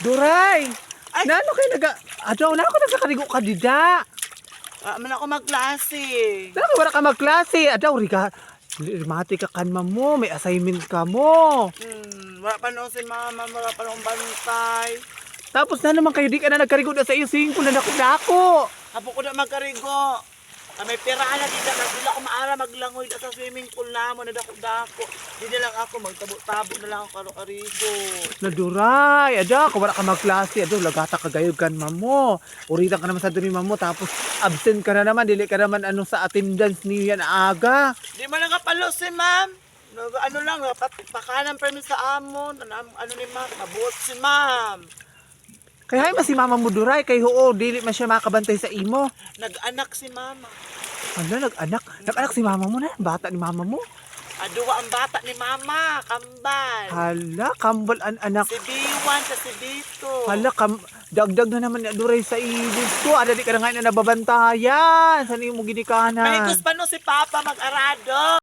Duray! Ay! Nano kayo Adaw, na ako na sa karigo ka dida. Man ako magklase. Nano, wala ka magklase. Adaw, mati ka kanma mo. May assignment ka mo. Wala pa noon si mama, wala pa noong bantay. Tapos na naman kayo, di ka na nagkarigo na sa iyo. Singko na dako-dako. Hapo ko na magkarigo. May pera na dito na sila ko maara maglangoy sa swimming pool na mo na dako-dako. Di na lang ako magtabo-tabo na lang ako karo-karigo. Naduray, ada, kung wala ka magklase, ado, lagata ka gayod kan mamo. Uritan ka naman sa dumi mamo, tapos absent ka na naman, dili ka naman ano sa attendance niya na aga. Di man nakapalo si ma'am. Ano lang, pakanan permis sa amon. Ano ni ma'am, mabuot si ma'am. Kaya ay si mama mo duray, kay oo, dili man siya makabantay sa imo. Nag-anak si mama. Ano, nag-anak si mama mo na, bata ni mama mo. Aduwa ang bata ni mama, kambal. Hala, kambal an anak. Si B1 sa si B2. Hala, dagdag na naman na duray sa ibig ko. Ada di ka na ngayon na nababantayan. Saan mo ginikanan? May gusto pa no si Papa mag-arado.